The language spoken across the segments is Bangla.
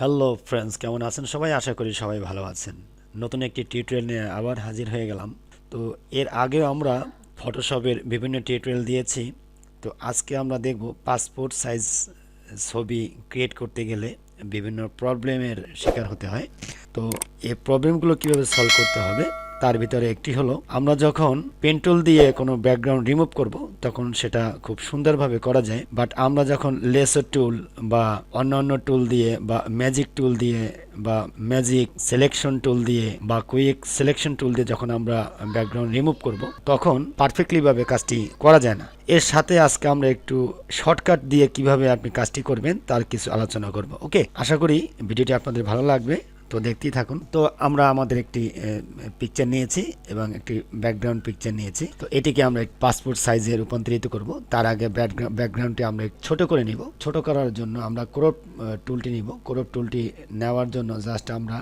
হ্যালো ফ্রেন্ডস, কেমন আছেন সবাই? আশা করি সবাই ভালো আছেন। নতুন একটি টিউটোরিয়াল নিয়ে আবার হাজির হয়ে গেলাম। তো এর আগেও আমরা ফটোশপের বিভিন্ন টিউটোরিয়াল দিয়েছি। তো আজকে আমরা দেখব পাসপোর্ট সাইজ ছবি ক্রিয়েট করতে গেলে বিভিন্ন প্রবলেমের শিকার হতে হয়। তো এই প্রবলেমগুলো কিভাবে সলভ করতে হবে তার ভিতরে একটি হলো, আমরা যখন পেন টুল দিয়ে কোনো ব্যাকগ্রাউন্ড রিমুভ করব তখন সেটা খুব সুন্দরভাবে করা যায়, বাট আমরা যখন লেসার টুল বা অন্যান্য টুল দিয়ে বা ম্যাজিক টুল দিয়ে বা ম্যাজিক সিলেকশন টুল দিয়ে বা কুইক সিলেকশন টুল দিয়ে যখন আমরা ব্যাকগ্রাউন্ড রিমুভ করব তখন পারফেক্টলি ভাবে কাজটি করা যায় না। এর সাথে আজকে আমরা একটু শর্টকাট দিয়ে কিভাবে আপনি কাজটি করবেন তার কিছু আলোচনা করব। ওকে, আশা করি ভিডিওটি আপনাদের ভালো লাগবে। তো দেখতেই থাকুন। তো আমরা আমাদের একটি পিকচার নিয়েছি এবং একটি ব্যাকগ্রাউন্ড পিকচার নিয়েছি। তো এটিকে আমরা পাসপোর্ট সাইজে রূপান্তরিত করব। তার আগে ব্যাকগ্রাউন্ডটি আমরা ছোট করে নিব। ছোট করার জন্য আমরা ক্রপ টুলটি নিব। ক্রপ টুলটি নেওয়ার জন্য জাস্ট আমরা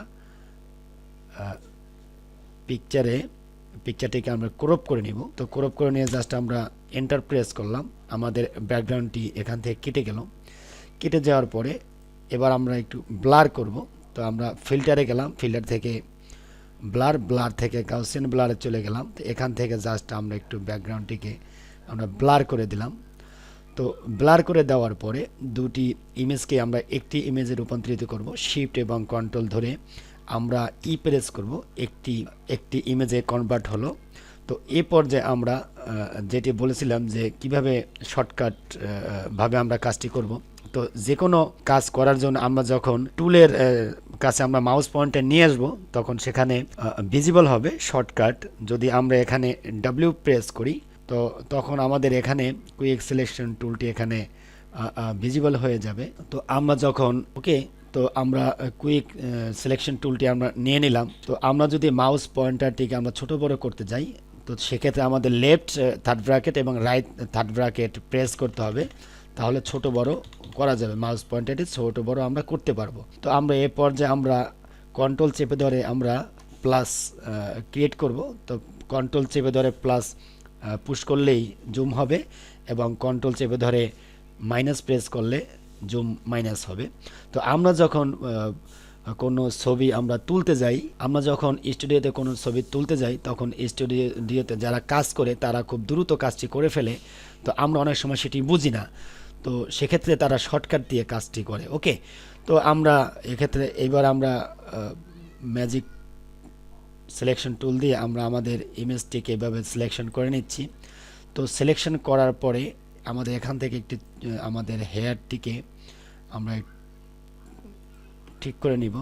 পিকচারটিকে আমরা ক্রপ করে নিব। তো ক্রপ করে নিয়ে জাস্ট আমরা এন্টার প্রেস করলাম। আমাদের ব্যাকগ্রাউন্ডটি এখান থেকে কেটে গেল। কেটে যাওয়ার পরে এবার আমরা একটু ব্লার করব। তো আমরা ফিল্টারে গেলাম, ফিল্টার থেকে ব্লার থেকে গাউসিয়ান ব্লারে চলে গেলাম। তো এখান থেকে জাস্ট আমরা একটু ব্যাকগ্রাউন্ডটিকে আমরা ব্লার করে দিলাম। তো ব্লার করে দেওয়ার পরে দুটি ইমেজকে আমরা একটি ইমেজে রূপান্তরিত করব। শিফট এবং কন্ট্রোল ধরে আমরা প্রেস করব, একটি ইমেজে কনভার্ট হলো। তো এই পর্যায়ে আমরা যেটি বলেছিলাম যে কিভাবে শর্টকাট ভাবে আমরা কাজটি করব। তো যে কোনো কাজ করার জন্য আমরা যখন টুলের কাছে আমরা মাউস পয়েন্টার নিয়ে আসবো তখন সেখানে ভিজিবল হবে শর্টকাট। যদি আমরা এখানে ডাব্লিউ প্রেস করি তো তখন আমাদের এখানে কুইক সিলেকশন টুলটি এখানে ভিজিবল হয়ে যাবে। তো আমরা যখন তো আমরা কুইক সিলেকশন টুলটি আমরা নিয়ে নিলাম। তো আমরা যদি মাউস পয়েন্টারটিকে আমরা ছোট বড় করতে যাই তো সেক্ষেত্রে আমাদের লেফট থার্ড ব্র্যাকেট এবং রাইট থার্ড ব্র্যাকেট প্রেস করতে হবে, তাহলে ছোট বড় করা যাবে। মাউস পয়েন্টারটি ছোট বড় আমরা করতে পারবো। তো আমরা এই পর্যায়ে আমরা কন্ট্রোল চেপে ধরে আমরা প্লাস ক্রিয়েট করব। তো কন্ট্রোল চেপে ধরে প্লাস পুশ করলেই জুম হবে এবং কন্ট্রোল চেপে ধরে মাইনাস প্রেস করলে জুম মাইনাস হবে। তো আমরা যখন কোনো ছবি আমরা তুলতে যাই, আমরা যখন স্টুডিওতে কোনো ছবি তুলতে যাই তখন স্টুডিওতে যারা কাজ করে তারা খুব দ্রুত কাজটি করে ফেলে। তো আমরা অনেক সময় সেটি বুঝি না। তো সেক্ষেত্রে তারা শর্টকাট দিয়ে কাজটি করে। ওকে, তো আমরা এক্ষেত্রে এইবার আমরা ম্যাজিক সিলেকশন টুল দিয়ে আমরা আমাদের ইমেজটিকে এভাবে সিলেকশন করে নিচ্ছি। তো সিলেকশন করার পরে আমাদের এখান থেকে একটি আমাদের হেয়ারটিকে আমরা ঠিক করে নিব।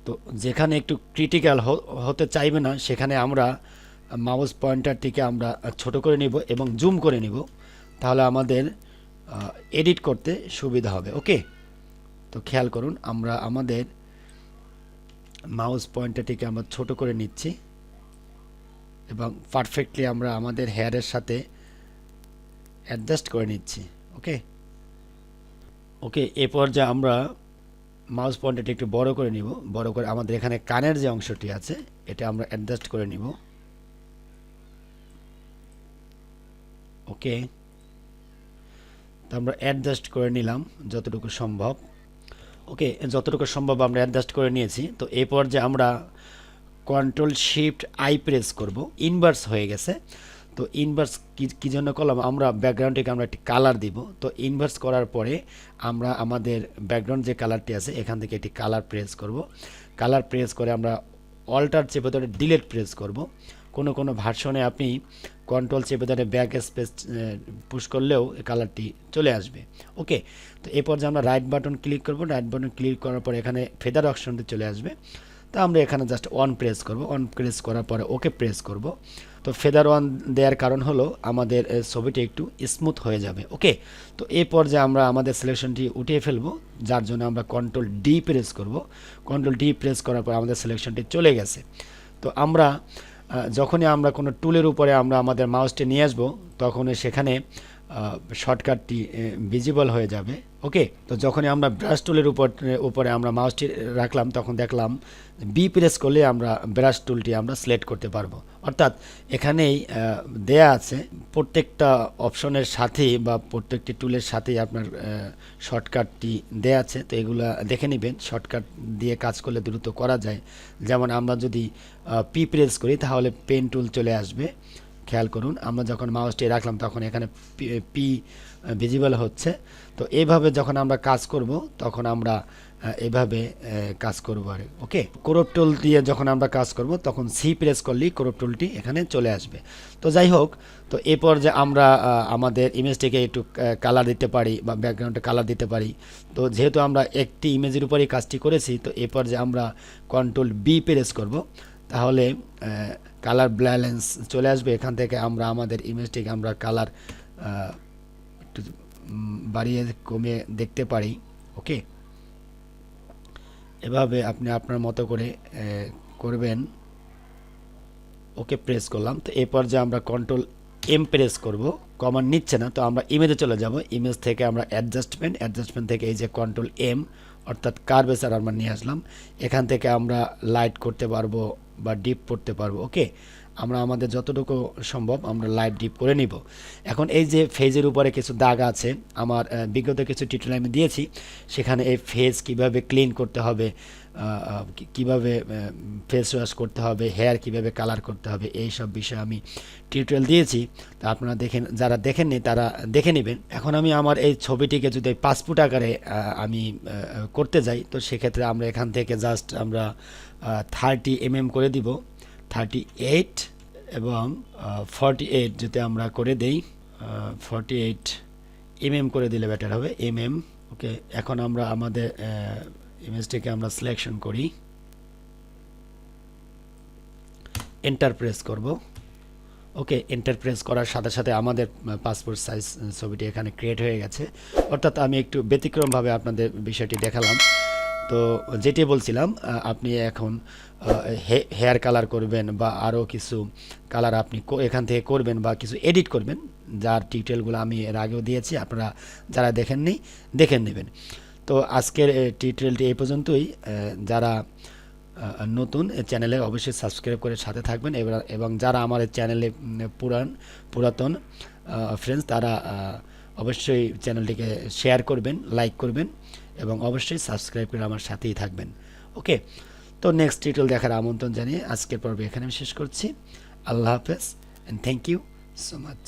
তো যেখানে একটু ক্রিটিক্যাল হতে চাইবে না সেখানে আমরা মাউস পয়েন্টারটিকে আমরা ছোট করে নিব এবং জুম করে নিব, তাহলে আমাদের এডিট করতে সুবিধা হবে। ওকে, তো খেয়াল করুন আমরা আমাদের মাউস পয়েন্টারটিকে আমরা ছোট করে নিচ্ছি এবং পারফেক্টলি আমরা আমাদের হেয়ারের সাথে অ্যাডজাস্ট করে নিচ্ছি। ওকে ওকে এ পর্যায়ে আমরা মাউস পয়েন্টারটি একটু বড় করে নিব। বড় করে আমাদের এখানে কানের যে অংশটি আছে এটা আমরা অ্যাডজাস্ট করে নিব। ওকে, তো আমরা অ্যাডজাস্ট করে নিলাম যতটুকু সম্ভব। ওকে, যতটুকু সম্ভব আমরা অ্যাডজাস্ট করে নিয়েছি। তো এই পর্যায়ে আমরা কন্ট্রোল শিফট আই প্রেস করব। ইনভার্স হয়ে গেছে। তো ইনভার্স কী জন্য করলাম, আমরা ব্যাকগ্রাউন্ডটিকে আমরা একটি কালার দিব। তো ইনভার্স করার পরে আমরা আমাদের ব্যাকগ্রাউন্ড যে কালারটি আছে এখান থেকে একটি কালার প্রেস করব। কালার প্রেস করে আমরা অল্টার চেপে ধরে ডিলিট প্রেস করব। কোনো ভার্সনে আপনি কন্ট্রোল চেপে ধরে ব্যাক স্পেস পুশ করলেও কালারটি চলে আসবে। ওকে, তো এই পর্যায়ে আমরা রাইট বাটন ক্লিক করব। রাইট বাটন ক্লিক করার পরে এখানে ফেদার অপশনটি চলে আসবে। তো আমরা এখানে জাস্ট অন প্রেস করব। অন প্রেস করার পরে ওকে প্রেস করব। তো ফেদার অন দেওয়ার কারণ হলো আমাদের ছবিটি একটু স্মুথ হয়ে যাবে। ওকে, তো এই পর্যায়ে আমরা আমাদের সিলেকশনটি উঠিয়ে ফেলবো, যার জন্য আমরা কন্ট্রোল ডি প্রেস করব। কন্ট্রোল ডি প্রেস করার পর আমাদের সিলেকশনটি চলে গেছে। তো আমরা যখনই আমরা কোনো টুলের উপরে আমরা আমাদের মাউসটি নিয়ে আসবো তখন সেখানে শর্টকাটটি ভিজিবল হয়ে যাবে। ওকে, তো যখনই আমরা ব্রাশ টুলের উপরে আমরা মাউসটি রাখলাম তখন দেখলাম বি প্রেস করলে আমরা ব্রাশ টুলটি আমরা সিলেক্ট করতে পারবো। অর্থাৎ এখানেই দেয়া আছে প্রত্যেকটা অপশনের সাথেই বা প্রত্যেকটি টুলের সাথেই আপনার শর্টকাটটি দেয়া আছে। তো এগুলা দেখে নেবেন, শর্টকাট দিয়ে কাজ করলে দ্রুত করা যায়। যেমন আমরা যদি পি প্রেস করি তাহলে পেন টুল চলে আসবে। খেয়াল করুন, আমরা যখন মাউসটি রাখলাম তখন এখানে পি ভিজিবল হচ্ছে। তো এইভাবে যখন আমরা কাজ করব তখন আমরা এভাবে কাজ করব আর ওকে। ক্রপ টুল দিয়ে যখন আমরা কাজ করব তখন সি প্রেস করলেই ক্রপ টুলটি এখানে চলে আসবে। তো যাই হোক, তো এরপর যে আমরা আমাদের ইমেজটিকে একটু কালার দিতে পারি বা ব্যাকগ্রাউন্ডে কালার দিতে পারি। তো যেহেতু আমরা একটি ইমেজের উপরেই কাজটি করেছি, তো এরপর যে আমরা কন্ট্রোল বি প্রেস করব তাহলে কালার ব্যালেন্স চলে আসবে। এখান থেকে আমরা আমাদের ইমেজটিকে আমরা কালার একটু বাড়িয়ে কমিয়ে দেখতে পারি। ওকে, এভাবে আপনি আপনার মতো করে করবেন। ওকে প্রেস করলাম। তো এই পর্যায়ে আমরা কন্ট্রোল এম প্রেস করব, কমান্ড নিচ্ছে না। তো আমরা ইমেজে চলে যাব, ইমেজ থেকে আমরা অ্যাডজাস্টমেন্ট থেকে এই যে কন্ট্রোল এম অর্থাৎ কার্ভেচার আমরা নিয়ে আসলাম। এখান থেকে আমরা লাইট করতে পারবো বা ডিপ করতে পারবো। ওকে, আমরা আমাদের যতটুকু সম্ভব আমরা লাইট ডিপ করে নিব। এখন এই যে ফেজের উপরে কিছু দাগ আছে, আমার বিগত কিছু টিউটোরিয়াল আমি দিয়েছি, সেখানে এই ফেজ কিভাবে ক্লিন করতে হবে, কিভাবে ফেস ওয়াশ করতে হবে, হেয়ার কিভাবে কালার করতে হবে, এই সব বিষয়ে আমি টিউটোরিয়াল দিয়েছি। তা আপনারা দেখেন, যারা দেখেননি তারা দেখে নেবেন। এখন আমি আমার এই ছবিটিকে যদি পাসপোর্ট আকারে আমি করতে যাই, তো সেক্ষেত্রে আমরা এখান থেকে জাস্ট আমরা 30 mm করে দিব, 38 এবং 48 যদি আমরা করে দেই, 48 mm করে দিলে বেটার হবে, ওকে। এখন আমরা আমাদের ইমেজটিকে আমরা সিলেকশন করি, এন্টার প্রেস করব। ওকে, এন্টার প্রেস করার সাথে সাথে আমাদের পাসপোর্ট সাইজ ছবিটি এখানে ক্রিয়েট হয়ে গেছে। অর্থাৎ আমি একটু ব্যতিক্রমভাবে আপনাদের বিষয়টি দেখালাম। তো যেটি বলছিলাম, আপনি এখন হেয়ার কালার করবেন বা আরও কিছু কালার আপনি এখান থেকে করবেন বা কিছু এডিট করবেন, যার টিউটোরিয়ালগুলো আমি এর আগেও দিয়েছি, আপনারা যারা দেখেননি দেখে নেবেন। তো আজকের টিউটোরিয়ালটি এই পর্যন্তই। যারা নতুন চ্যানেলে অবশ্যই সাবস্ক্রাইব করে সাথে থাকবেন, এবং যারা আমার চ্যানেলে পুরাতন ফ্রেন্ডস তারা অবশ্যই চ্যানেলটিকে শেয়ার করবেন, লাইক করবেন এবং অবশ্যই সাবস্ক্রাইব করে আমার সাথেই থাকবেন। ওকে, তো নেক্সট টিউটোরিয়াল দেখার আমন্ত্রণ জানিয়ে আজকের পর্ব এখানে আমি শেষ করছি। আল্লাহ হাফেজ and thank you so much.